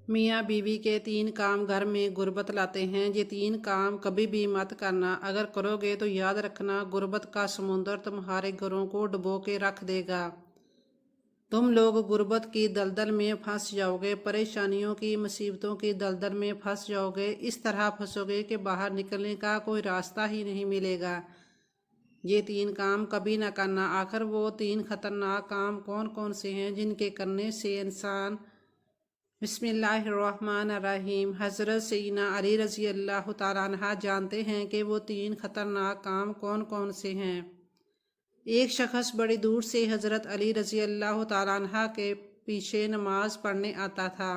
मियाँ बीवी के 3 काम घर में गुर्बत लाते हैं। ये 3 काम कभी भी मत करना। अगर करोगे तो याद रखना, गुर्बत का समुंदर तुम्हारे घरों को डुबो के रख देगा। तुम लोग गुर्बत की दलदल में फंस जाओगे, परेशानियों की मुसीबतों की दलदल में फंस जाओगे। इस तरह फंसोगे कि बाहर निकलने का कोई रास्ता ही नहीं मिलेगा। ये 3 काम कभी ना करना। आखिर वो 3 खतरनाक काम कौन कौन से हैं जिनके करने से इंसान बिस्मिल्लाहिर्रहमानिर्रहीम। हज़रत सैयदना अली रज़ी अल्लाह तआला अन्हा जानते हैं कि वो 3 खतरनाक काम कौन कौन से हैं। एक शख्स बड़ी दूर से हज़रत अली रज़ी अल्लाह तआला अन्हा के पीछे नमाज पढ़ने आता था।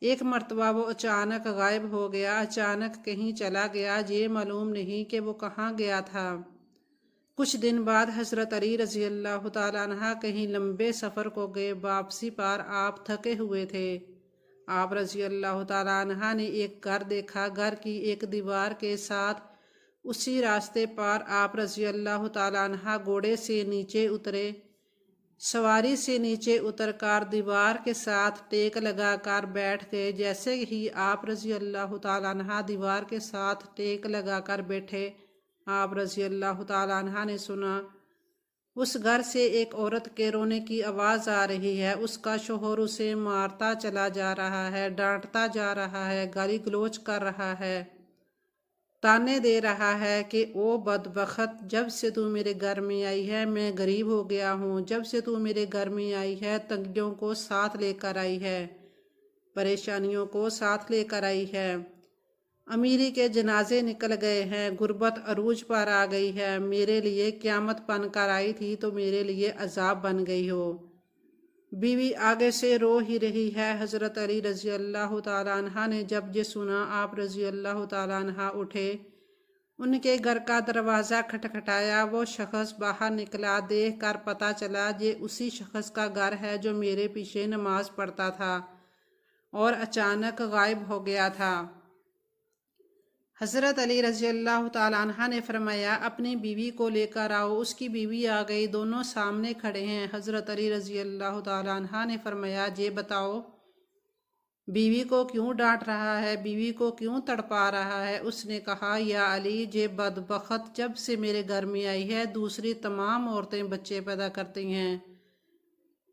एक मर्तबा वो अचानक गायब हो गया, अचानक कहीं चला गया। ये मालूम नहीं कि वो कहाँ गया था। कुछ दिन बाद हज़रत अली रज़ी अल्लाह तआला अन्हा कहीं लंबे सफ़र को गए। वापसी पर आप थके हुए थे। आप रज़ी अल्लाह तआला अन्हा ने एक घर देखा। घर की एक दीवार के साथ उसी रास्ते पर आप रज़ी अल्लाह तआला अन्हा घोड़े से नीचे उतरे। सवारी से नीचे उतरकर दीवार के साथ टेक लगाकर बैठ गए। जैसे ही आप रज़ी अल्लाह तआला अन्हा दीवार के साथ टेक लगाकर बैठे, आप रज़ी अल्लाह तआला अन्हा ने सुना उस घर से एक औरत के रोने की आवाज़ आ रही है। उसका शौहर उसे मारता चला जा रहा है, डांटता जा रहा है, गाली गलौज कर रहा है, ताने दे रहा है कि ओ बदबख्त, जब से तू मेरे घर में आई है मैं गरीब हो गया हूँ। जब से तू मेरे घर में आई है तंगियों को साथ लेकर आई है, परेशानियों को साथ लेकर आई है। अमीरी के जनाजे निकल गए हैं, गुर्बत अरूज पर आ गई है। मेरे लिए क़यामत बन कर आई थी तो मेरे लिए अजाब बन गई हो। बीवी आगे से रो ही रही है। हज़रत अली रज़ी अल्लाह तआला अन्हा ने जब ये सुना, आप रज़ी अल्लाह तआला अन्हा उठे, उनके घर का दरवाज़ा खटखटाया। वो शख्स बाहर निकला। देख कर पता चला ये उसी शख्स का घर है जो मेरे पीछे नमाज पढ़ता था और अचानक गायब हो गया था। हज़रत अली रज़ी अल्लाह तआला अन्हा ने फरमाया, अपनी बीवी को लेकर आओ। उसकी बीवी आ गई, दोनों सामने खड़े हैं। हज़रत अली रज़ी अल्लाह तआला अन्हा ने फरमाया, ये बताओ बीवी को क्यों डांट रहा है, बीवी को क्यों तड़पा रहा है। उसने कहा, या अली, ये बदबख्त जब से मेरे घर में आई है दूसरी तमाम औरतें बच्चे पैदा करती हैं।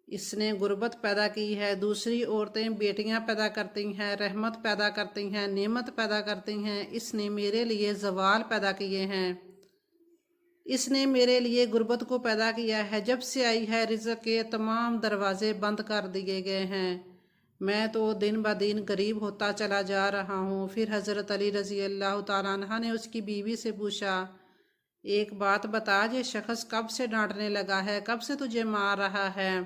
इसने गुर्बत पैदा की है। दूसरी औरतें बेटियां पैदा करती हैं, रहमत पैदा करती हैं, नेमत पैदा करती हैं। इसने मेरे लिए ज़वाल पैदा किए हैं। इसने मेरे लिए गुर्बत को पैदा किया है। जब से आई है रिज़्क़ के तमाम दरवाजे बंद कर दिए गए हैं। मैं तो दिन ब दिन गरीब होता चला जा रहा हूँ। फिर हज़रत अली रज़ी अल्लाह तआला अन्हा ने उसकी बीवी से पूछा, एक बात बता, ये शख्स कब से डांटने लगा है, कब से तुझे मार रहा है?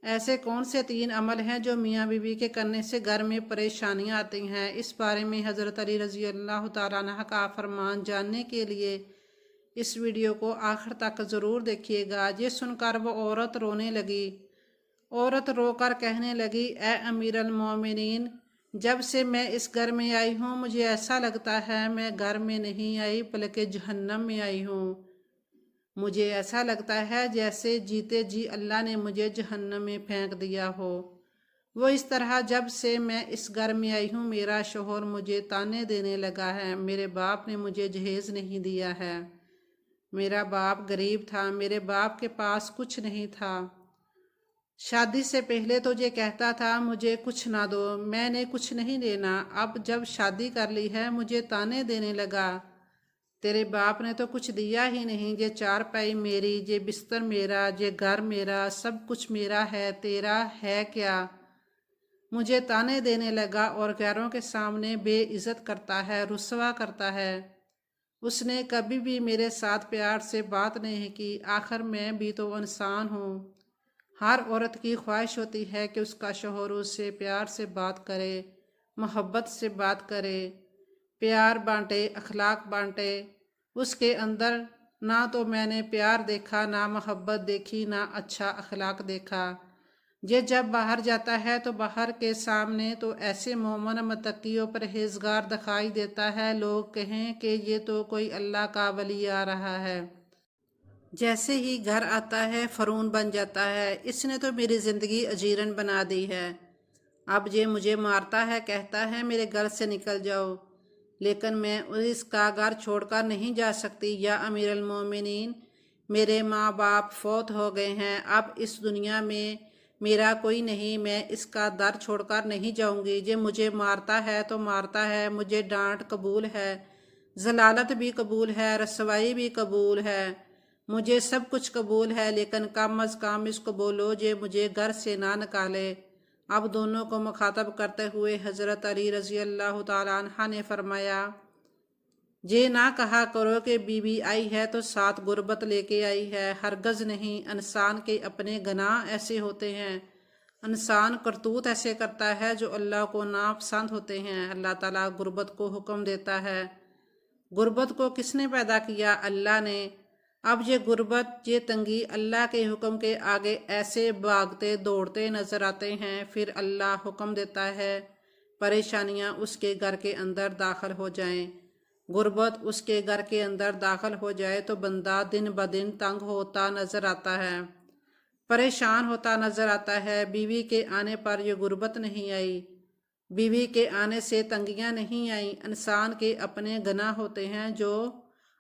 ऐसे कौन से 3 अमल हैं जो मियाँ बीवी के करने से घर में परेशानियाँ आती हैं? इस बारे में हज़रत अली रज़ी अल्लाह तआला अन्हा का फरमान जानने के लिए इस वीडियो को आखिर तक ज़रूर देखिएगा। ये सुनकर वो औरत रोने लगी। औरत रोकर कहने लगी, ए अमीरुल मोमिनीन, जब से मैं इस घर में आई हूँ मुझे ऐसा लगता है मैं घर में नहीं आई बल्कि जहन्नम में आई हूँ। मुझे ऐसा लगता है जैसे जीते जी अल्लाह ने मुझे जहन्नम में फेंक दिया हो। वो इस तरह जब से मैं इस घर में आई हूँ मेरा शौहर मुझे ताने देने लगा है। मेरे बाप ने मुझे जहेज़ नहीं दिया है। मेरा बाप गरीब था, मेरे बाप के पास कुछ नहीं था। शादी से पहले तो ये कहता था मुझे कुछ ना दो, मैंने कुछ नहीं देना। अब जब शादी कर ली है मुझे ताने देने लगा, तेरे बाप ने तो कुछ दिया ही नहीं। ये चारपाई मेरी, ये बिस्तर मेरा, ये घर मेरा, सब कुछ मेरा है, तेरा है क्या? मुझे ताने देने लगा और गैरों के सामने बेइज्जत करता है, रुसवा करता है। उसने कभी भी मेरे साथ प्यार से बात नहीं की। आखिर मैं भी तो इंसान हूँ। हर औरत की ख्वाहिश होती है कि उसका शौहर उससे प्यार से बात करे, मोहब्बत से बात करे, प्यार बांटे, अखलाक बांटे। उसके अंदर ना तो मैंने प्यार देखा, ना मोहब्बत देखी, ना अच्छा अखलाक देखा। ये जब बाहर जाता है तो बाहर के सामने तो ऐसे मोमन मुत्तकी और परहेजगार दिखाई देता है, लोग कहें कि ये तो कोई अल्लाह का वली आ रहा है। जैसे ही घर आता है फ़रून बन जाता है, इसने तो मेरी ज़िंदगी अजीरन बना दी है। اب یہ مجھے مارتا ہے، کہتا ہے میرے گھر سے نکل جاؤ، لیکن میں اس کا گھر چھوڑ کر نہیں جا سکتی۔ یا امیر المومنین، میرے ماں باپ فوت ہو گئے ہیں، اب اس دنیا میں میرا کوئی نہیں، میں اس کا در چھوڑ کر نہیں جاؤں گی۔ یہ مجھے مارتا ہے تو مارتا ہے، مجھے ڈانٹ قبول ہے، ذلالت بھی قبول ہے، رسوائی بھی قبول ہے، مجھے سب کچھ قبول ہے، لیکن کم از کم اس کو بولو یہ مجھے گھر سے نہ نکالے۔ اب دونوں کو مخاطب کرتے ہوئے حضرت علی رضی اللہ تعالیٰ عنہ نے فرمایا، یہ نہ کہا کرو کہ بی بی آئی ہے تو ساتھ غربت لے کے آئی ہے، ہرگز نہیں۔ انسان کے اپنے گناہ ایسے ہوتے ہیں، انسان کرتوت ایسے کرتا ہے جو اللہ کو ناپسند ہوتے ہیں۔ اللہ تعالیٰ غربت کو حکم دیتا ہے۔ غربت کو کس نے پیدا کیا؟ اللہ نے۔ اب یہ غربت، یہ تنگی اللہ کے حکم کے آگے ایسے بھاگتے دوڑتے نظر آتے ہیں، پھر اللہ حکم دیتا ہے پریشانیاں اس کے گھر کے اندر داخل ہو جائیں۔ غربت اس کے گھر کے اندر داخل ہو جائے تو بندہ دن بدن تنگ ہوتا نظر آتا ہے، پریشان ہوتا نظر آتا ہے۔ بیوی کے آنے پر یہ غربت نہیں آئی، بیوی کے آنے سے تنگیاں نہیں آئیں۔ انسان کے اپنے گناہ ہوتے ہیں جو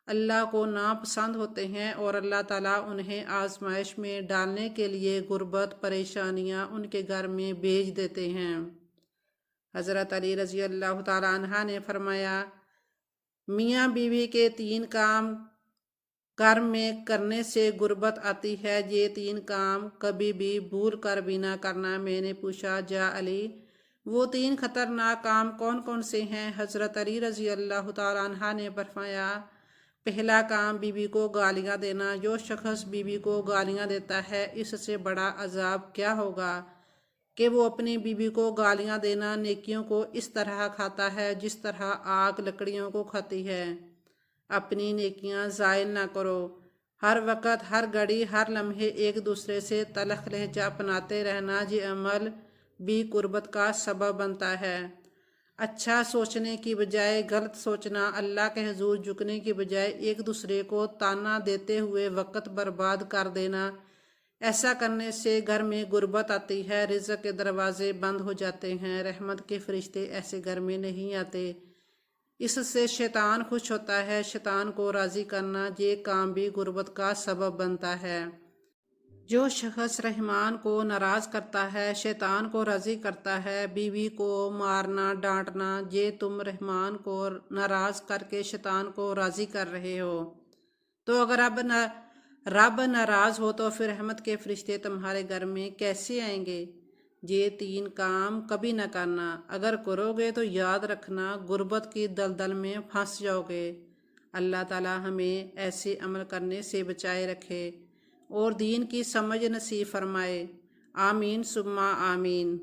اللہ کو ناپسند ہوتے ہیں، اور اللہ تعالیٰ انہیں آزمائش میں ڈالنے کے لیے غربت، پریشانیاں ان کے گھر میں بھیج دیتے ہیں۔ حضرت علی رضی اللہ تعالیٰ عنہ نے فرمایا، میاں بیوی کے 3 کام گھر میں کرنے سے غربت آتی ہے، یہ 3 کام کبھی بھی بھول کر بھی نہ کرنا۔ میں نے پوچھا، جا علی، وہ 3 خطرناک کام کون کون سے ہیں؟ حضرت علی رضی اللہ تعالیٰ عنہ نے فرمایا، پہلا کام بیوی کو گالیاں دینا۔ جو شخص بیوی کو گالیاں دیتا ہے، اس سے بڑا عذاب کیا ہوگا کہ وہ اپنی بیوی کو گالیاں دینا نیکیوں کو اس طرح کھاتا ہے جس طرح آگ لکڑیوں کو کھاتی ہے۔ اپنی نیکیاں ضائع نہ کرو، ہر وقت، ہر گھڑی، ہر لمحے ایک دوسرے سے تلخ لہجہ اپناتے رہنا، یہ عمل بھی قربت کا سبب بنتا ہے۔ اچھا سوچنے کی بجائے غلط سوچنا، اللہ کے حضور جھکنے کی بجائے ایک دوسرے کو تانا دیتے ہوئے وقت برباد کر دینا، ایسا کرنے سے گھر میں غربت آتی ہے، رزق کے دروازے بند ہو جاتے ہیں، رحمت کے فرشتے ایسے گھر میں نہیں آتے۔ اس سے شیطان خوش ہوتا ہے، شیطان کو راضی کرنا، یہ کام بھی غربت کا سبب بنتا ہے۔ جو شخص رحمان کو ناراض کرتا ہے، شیطان کو راضی کرتا ہے۔ بیوی کو مارنا، ڈانٹنا، یہ تم رحمان کو ناراض کر کے شیطان کو راضی کر رہے ہو۔ تو اگر رب ناراض ہو تو پھر رحمت کے فرشتے تمہارے گھر میں کیسے آئیں گے؟ یہ 3 کام کبھی نہ کرنا، اگر کرو گے تو یاد رکھنا غربت کی دلدل میں پھنس جاؤ گے۔ اللہ تعالیٰ ہمیں ایسے عمل کرنے سے بچائے رکھے اور دین کی سمجھ نصیب فرمائے۔ آمین ثم آمین۔